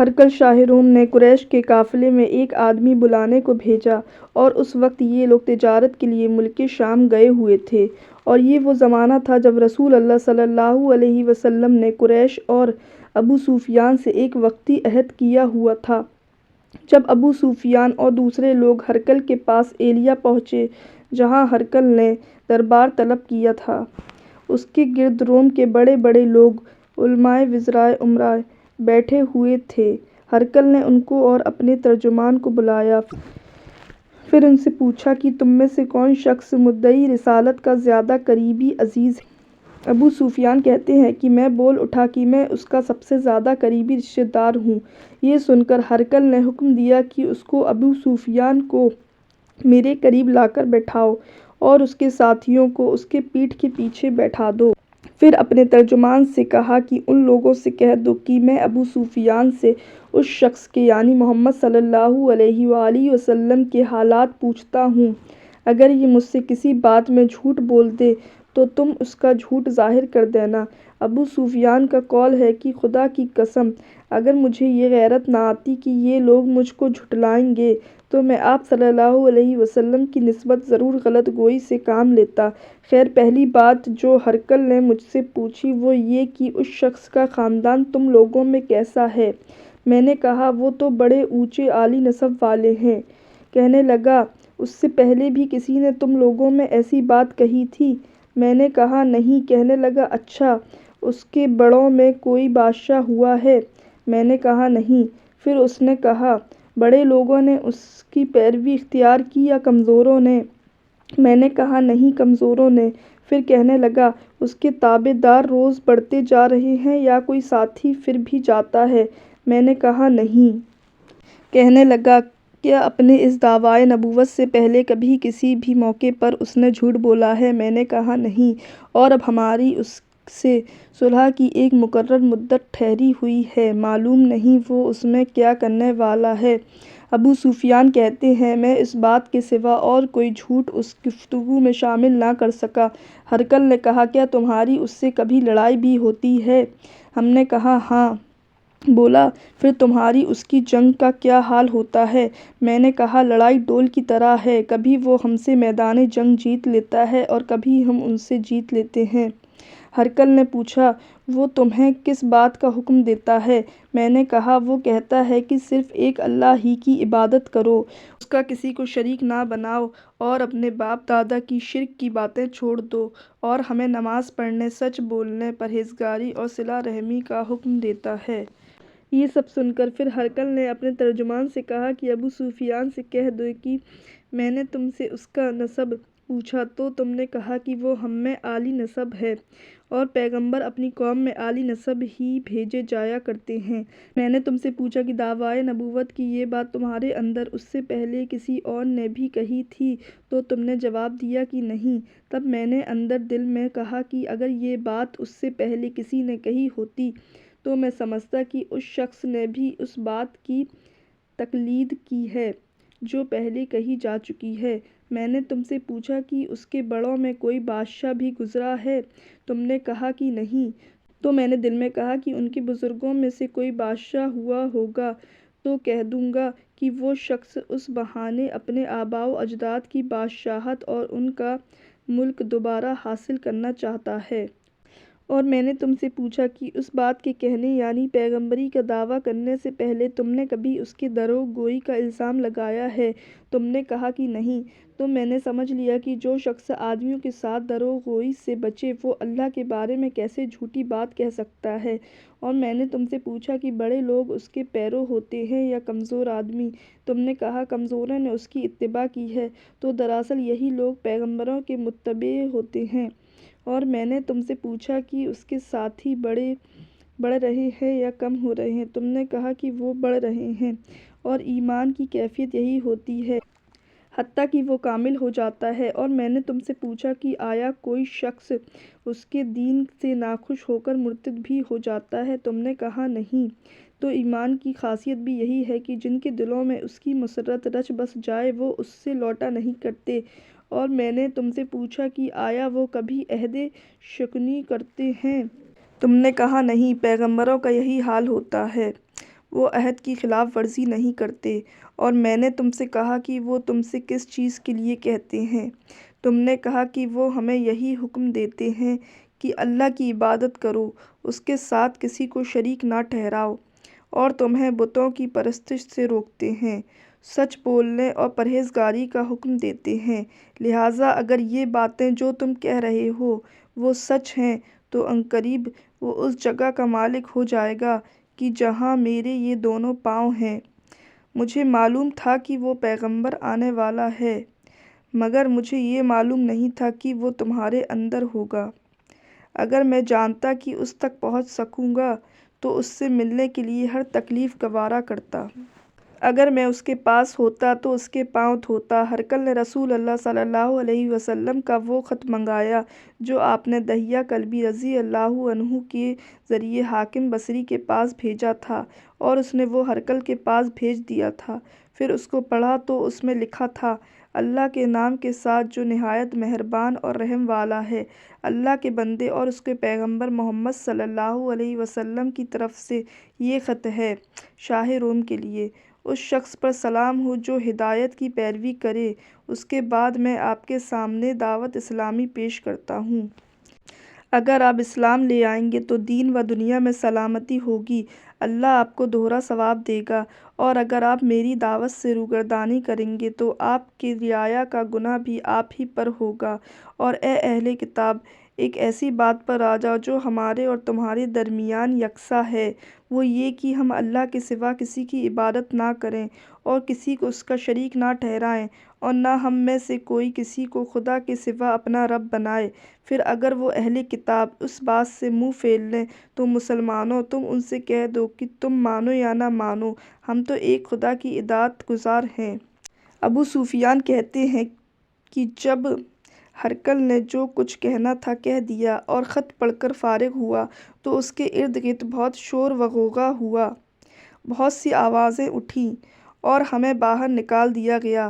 ہرقل شاہ روم نے قریش کے قافلے میں ایک آدمی بلانے کو بھیجا، اور اس وقت یہ لوگ تجارت کے لیے ملک شام گئے ہوئے تھے، اور یہ وہ زمانہ تھا جب رسول اللہ صلی اللہ علیہ وسلم نے قریش اور ابو سفیان سے ایک وقتی عہد کیا ہوا تھا۔ جب ابو سفیان اور دوسرے لوگ ہرقل کے پاس ایلیا پہنچے جہاں ہرقل نے دربار طلب کیا تھا، اس کے گرد روم کے بڑے بڑے لوگ، علماء، وزراء، امراء بیٹھے ہوئے تھے۔ ہرقل نے ان کو اور اپنے ترجمان کو بلایا، پھر ان سے پوچھا کہ تم میں سے کون شخص مدعی رسالت کا زیادہ قریبی عزیز ہے؟ ابو سفیان کہتے ہیں کہ میں بول اٹھا کہ میں اس کا سب سے زیادہ قریبی رشتہ دار ہوں۔ یہ سن کر ہرقل نے حکم دیا کہ اس کو ابو سفیان کو میرے قریب لا کر بٹھاؤ اور اس کے ساتھیوں کو اس کے پیٹھ کے پیچھے بیٹھا دو۔ پھر اپنے ترجمان سے کہا کہ ان لوگوں سے کہہ دو کہ میں ابو سفیان سے اس شخص کے یعنی محمد صلی اللہ علیہ وآلہ وسلم کے حالات پوچھتا ہوں۔ اگر یہ مجھ سے کسی بات میں جھوٹ بول دے تو تم اس کا جھوٹ ظاہر کر دینا۔ ابو سفیان کا قول ہے کہ خدا کی قسم، اگر مجھے یہ غیرت نہ آتی کہ یہ لوگ مجھ کو جھٹلائیں گے تو میں آپ صلی اللہ علیہ وسلم کی نسبت ضرور غلط گوئی سے کام لیتا۔ خیر، پہلی بات جو ہرقل نے مجھ سے پوچھی وہ یہ کہ اس شخص کا خاندان تم لوگوں میں کیسا ہے؟ میں نے کہا وہ تو بڑے اونچے عالی نسب والے ہیں۔ کہنے لگا اس سے پہلے بھی کسی نے تم لوگوں میں ایسی بات کہی تھی؟ میں نے کہا نہیں۔ کہنے لگا اچھا، اس کے بڑوں میں کوئی بادشاہ ہوا ہے؟ میں نے کہا نہیں۔ پھر اس نے کہا بڑے لوگوں نے اس کی پیروی اختیار کی یا کمزوروں نے؟ میں نے کہا نہیں، کمزوروں نے۔ پھر کہنے لگا اس کے تابع دار روز بڑھتے جا رہے ہیں یا کوئی ساتھی پھر بھی جاتا ہے؟ میں نے کہا نہیں۔ کہنے لگا کیا اپنے اس دعویٰ نبوت سے پہلے کبھی کسی بھی موقع پر اس نے جھوٹ بولا ہے؟ میں نے کہا نہیں۔ اور اب ہماری اس سے صلح کی ایک مقرر مدت ٹھہری ہوئی ہے، معلوم نہیں وہ اس میں کیا کرنے والا ہے۔ ابو سفیان کہتے ہیں میں اس بات کے سوا اور کوئی جھوٹ اس گفتگو میں شامل نہ کر سکا۔ ہرقل نے کہا کیا تمہاری اس سے کبھی لڑائی بھی ہوتی ہے؟ ہم نے کہا ہاں۔ بولا پھر تمہاری اس کی جنگ کا کیا حال ہوتا ہے؟ میں نے کہا لڑائی ڈول کی طرح ہے، کبھی وہ ہم سے میدان جنگ جیت لیتا ہے اور کبھی ہم ان سے جیت لیتے ہیں۔ ہرقل نے پوچھا وہ تمہیں کس بات کا حکم دیتا ہے؟ میں نے کہا وہ کہتا ہے کہ صرف ایک اللہ ہی کی عبادت کرو، اس کا کسی کو شریک نہ بناؤ اور اپنے باپ دادا کی شرک کی باتیں چھوڑ دو، اور ہمیں نماز پڑھنے، سچ بولنے، پرہیزگاری اور صلہ رحمی کا حکم دیتا ہے۔ یہ سب سن کر پھر ہرقل نے اپنے ترجمان سے کہا کہ ابو سفیان سے کہہ دو کہ میں نے تم سے اس کا نسب پوچھا تو تم نے کہا کہ وہ ہم میں عالی نسب ہے، اور پیغمبر اپنی قوم میں عالی نسب ہی بھیجے جایا کرتے ہیں۔ میں نے تم سے پوچھا کہ دعویٰ نبوت کی یہ بات تمہارے اندر اس سے پہلے کسی اور نے بھی کہی تھی تو تم نے جواب دیا کہ نہیں۔ تب میں نے اندر دل میں کہا کہ اگر یہ بات اس سے پہلے کسی نے کہی ہوتی تو میں سمجھتا کہ اس شخص نے بھی اس بات کی تقلید کی ہے جو پہلے کہی جا چکی ہے۔ میں نے تم سے پوچھا کہ اس کے بڑوں میں کوئی بادشاہ بھی گزرا ہے؟ تم نے کہا کہ نہیں۔ تو میں نے دل میں کہا کہ ان کے بزرگوں میں سے کوئی بادشاہ ہوا ہوگا تو کہہ دوں گا کہ وہ شخص اس بہانے اپنے آباء و اجداد کی بادشاہت اور ان کا ملک دوبارہ حاصل کرنا چاہتا ہے۔ اور میں نے تم سے پوچھا کہ اس بات کے کہنے یعنی پیغمبری کا دعویٰ کرنے سے پہلے تم نے کبھی اس کے دروغ گوئی کا الزام لگایا ہے؟ تم نے کہا کہ نہیں۔ تو میں نے سمجھ لیا کہ جو شخص آدمیوں کے ساتھ دروغ گوئی سے بچے وہ اللہ کے بارے میں کیسے جھوٹی بات کہہ سکتا ہے۔ اور میں نے تم سے پوچھا کہ بڑے لوگ اس کے پیرو ہوتے ہیں یا کمزور آدمی؟ تم نے کہا کمزوروں نے اس کی اتباع کی ہے، تو دراصل یہی لوگ پیغمبروں کے متبع ہوتے ہیں۔ اور میں نے تم سے پوچھا کہ اس کے ساتھی بڑھ رہے ہیں یا کم ہو رہے ہیں؟ تم نے کہا کہ وہ بڑھ رہے ہیں، اور ایمان کی کیفیت یہی ہوتی ہے حتیٰ کہ وہ کامل ہو جاتا ہے۔ اور میں نے تم سے پوچھا کہ آیا کوئی شخص اس کے دین سے ناخوش ہو کر مرتد بھی ہو جاتا ہے؟ تم نے کہا نہیں۔ تو ایمان کی خاصیت بھی یہی ہے کہ جن کے دلوں میں اس کی مسرت رچ بس جائے وہ اس سے لوٹا نہیں کرتے۔ اور میں نے تم سے پوچھا کہ آیا وہ کبھی عہد شکنی کرتے ہیں؟ تم نے کہا نہیں، پیغمبروں کا یہی حال ہوتا ہے۔ وہ عہد کی خلاف ورزی نہیں کرتے۔ اور میں نے تم سے کہا کہ وہ تم سے کس چیز کے لیے کہتے ہیں؟ تم نے کہا کہ وہ ہمیں یہی حکم دیتے ہیں کہ اللہ کی عبادت کرو، اس کے ساتھ کسی کو شریک نہ ٹھہراؤ، اور تمہیں بتوں کی پرستش سے روکتے ہیں، سچ بولنے اور پرہیزگاری کا حکم دیتے ہیں۔ لہٰذا اگر یہ باتیں جو تم کہہ رہے ہو وہ سچ ہیں تو عنقریب وہ اس جگہ کا مالک ہو جائے گا کہ جہاں میرے یہ دونوں پاؤں ہیں۔ مجھے معلوم تھا کہ وہ پیغمبر آنے والا ہے، مگر مجھے یہ معلوم نہیں تھا کہ وہ تمہارے اندر ہوگا۔ اگر میں جانتا کہ اس تک پہنچ سکوں گا تو اس سے ملنے کے لیے ہر تکلیف گوارا کرتا۔ اگر میں اس کے پاس ہوتا تو اس کے پاؤں دھوتا۔ ہرقل نے رسول اللہ صلی اللہ علیہ وسلم کا وہ خط منگایا جو آپ نے دحیہ کلبی رضی اللہ عنہ کے ذریعے حاکم بصری کے پاس بھیجا تھا، اور اس نے وہ ہرقل کے پاس بھیج دیا تھا۔ پھر اس کو پڑھا تو اس میں لکھا تھا، اللہ کے نام کے ساتھ جو نہایت مہربان اور رحم والا ہے۔ اللہ کے بندے اور اس کے پیغمبر محمد صلی اللہ علیہ وسلم کی طرف سے یہ خط ہے، شاہ روم کے لیے۔ اس شخص پر سلام ہو جو ہدایت کی پیروی کرے۔ اس کے بعد میں آپ کے سامنے دعوت اسلامی پیش کرتا ہوں۔ اگر آپ اسلام لے آئیں گے تو دین و دنیا میں سلامتی ہوگی، اللہ آپ کو دوہرا ثواب دے گا، اور اگر آپ میری دعوت سے روگردانی کریں گے تو آپ کی رعایا کا گناہ بھی آپ ہی پر ہوگا۔ اور اے اہل کتاب، ایک ایسی بات پر آ جاؤ جو ہمارے اور تمہارے درمیان یکساں ہے، وہ یہ کہ ہم اللہ کے سوا کسی کی عبادت نہ کریں اور کسی کو اس کا شریک نہ ٹھہرائیں، اور نہ ہم میں سے کوئی کسی کو خدا کے سوا اپنا رب بنائے۔ پھر اگر وہ اہل کتاب اس بات سے منہ پھیر لیں تو مسلمانوں، تم ان سے کہہ دو کہ تم مانو یا نہ مانو، ہم تو ایک خدا کی اطاعت گزار ہیں۔ ابو سفیان کہتے ہیں کہ جب ہرقل نے جو کچھ کہنا تھا کہہ دیا اور خط پڑھ کر فارغ ہوا تو اس کے ارد گرد بہت شور و غوغا ہوا، بہت سی آوازیں اٹھیں اور ہمیں باہر نکال دیا گیا۔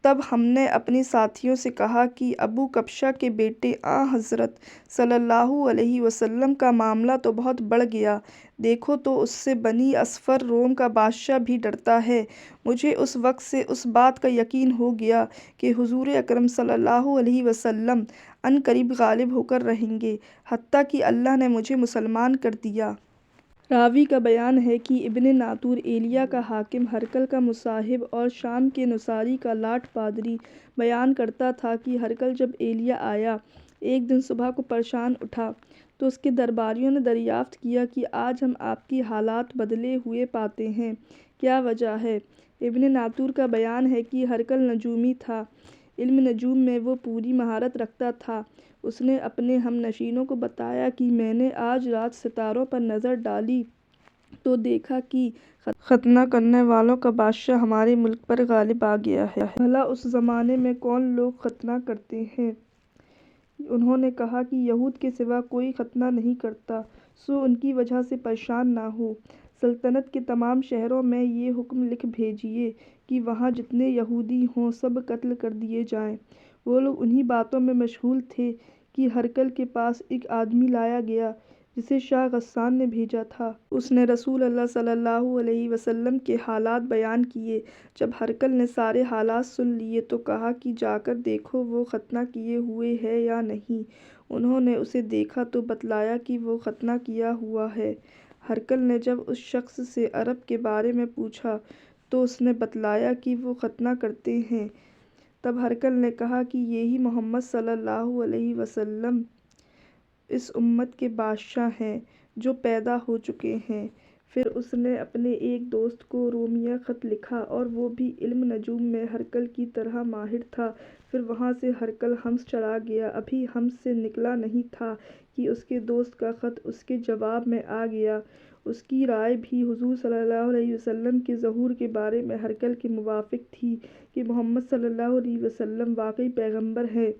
تب ہم نے اپنے ساتھیوں سے کہا کہ ابو کبشہ کے بیٹے آن حضرت صلی اللہ علیہ وسلم کا معاملہ تو بہت بڑھ گیا، دیکھو تو اس سے بنی اصفر روم کا بادشاہ بھی ڈرتا ہے۔ مجھے اس وقت سے اس بات کا یقین ہو گیا کہ حضور اکرم صلی اللہ علیہ وسلم عنقریب غالب ہو کر رہیں گے، حتیٰ کہ اللہ نے مجھے مسلمان کر دیا۔ راوی کا بیان ہے کہ ابن ناطور ایلیاء کا حاکم، ہرقل کا مصاحب اور شام کے نصاری کا لاٹ پادری بیان کرتا تھا کہ ہرقل جب ایلیاء آیا، ایک دن صبح کو پریشان اٹھا تو اس کے درباریوں نے دریافت کیا کہ آج ہم آپ کی حالات بدلے ہوئے پاتے ہیں، کیا وجہ ہے؟ ابن ناطور کا بیان ہے کہ ہرقل نجومی تھا، علم نجوم میں وہ پوری مہارت رکھتا تھا۔ اس نے اپنے ہم نشینوں کو بتایا کہ میں نے آج رات ستاروں پر نظر ڈالی تو دیکھا کہ ختنہ کرنے والوں کا بادشاہ ہمارے ملک پر غالب آ گیا ہے۔ بھلا اس زمانے میں کون لوگ ختنہ کرتے ہیں؟ انہوں نے کہا کہ یہود کے سوا کوئی ختنہ نہیں کرتا، سو ان کی وجہ سے پریشان نہ ہو۔ سلطنت کے تمام شہروں میں یہ حکم لکھ بھیجیے کہ وہاں جتنے یہودی ہوں سب قتل کر دیے جائیں۔ وہ لوگ انہی باتوں میں مشغول تھے کہ ہرقل کے پاس ایک آدمی لایا گیا جسے شاہ غسان نے بھیجا تھا۔ اس نے رسول اللہ صلی اللہ علیہ وسلم کے حالات بیان کیے۔ جب ہرقل نے سارے حالات سن لیے تو کہا کہ جا کر دیکھو وہ ختنہ کیے ہوئے ہے یا نہیں۔ انہوں نے اسے دیکھا تو بتلایا کہ وہ ختنہ کیا ہوا ہے۔ ہرقل نے جب اس شخص سے عرب کے بارے میں پوچھا تو اس نے بتلایا کہ وہ ختنہ کرتے ہیں۔ تب ہرقل نے کہا کہ یہی محمد صلی اللہ علیہ وسلم اس امت کے بادشاہ ہیں جو پیدا ہو چکے ہیں۔ پھر اس نے اپنے ایک دوست کو رومیہ خط لکھا اور وہ بھی علم نجوم میں ہرقل کی طرح ماہر تھا۔ پھر وہاں سے ہرقل حمص چلا گیا، ابھی حمص سے نکلا نہیں تھا کہ اس کے دوست کا خط اس کے جواب میں آ گیا۔ اس کی رائے بھی حضور صلی اللہ علیہ وسلم کے ظہور کے بارے میں ہرقل کے موافق تھی کہ محمد صلی اللہ علیہ وسلم واقعی پیغمبر ہیں۔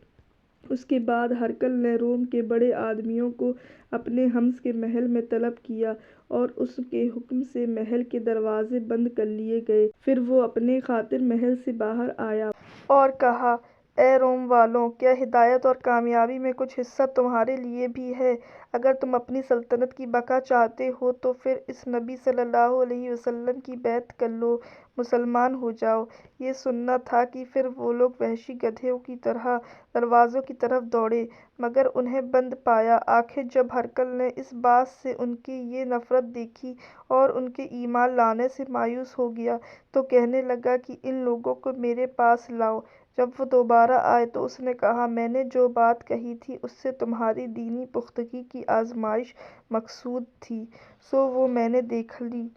اس کے بعد ہرقل نے روم کے بڑے آدمیوں کو اپنے حمص کے محل میں طلب کیا اور اس کے حکم سے محل کے دروازے بند کر لیے گئے۔ پھر وہ اپنے خاطر محل سے باہر آیا اور کہا اے روم والوں، کیا ہدایت اور کامیابی میں کچھ حصہ تمہارے لیے بھی ہے؟ اگر تم اپنی سلطنت کی بقا چاہتے ہو تو پھر اس نبی صلی اللہ علیہ وسلم کی بیعت کر لو، مسلمان ہو جاؤ۔ یہ سننا تھا کہ پھر وہ لوگ وحشی گدھوں کی طرح دروازوں کی طرف دوڑے، مگر انہیں بند پایا۔ آخر جب ہرقل نے اس بات سے ان کی یہ نفرت دیکھی اور ان کے ایمان لانے سے مایوس ہو گیا تو کہنے لگا کہ ان لوگوں کو میرے پاس لاؤ۔ جب وہ دوبارہ آئے تو اس نے کہا، میں نے جو بات کہی تھی اس سے تمہاری دینی پختگی کی آزمائش مقصود تھی، سو وہ میں نے دیکھ لی۔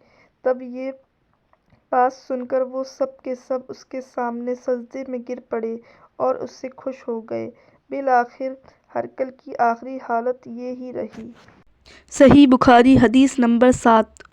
تب یہ بات سن کر وہ سب کے سب اس کے سامنے سجدے میں گر پڑے اور اس سے خوش ہو گئے۔ بالآخر ہرقل کی آخری حالت یہ ہی رہی۔ صحیح بخاری حدیث نمبر 7۔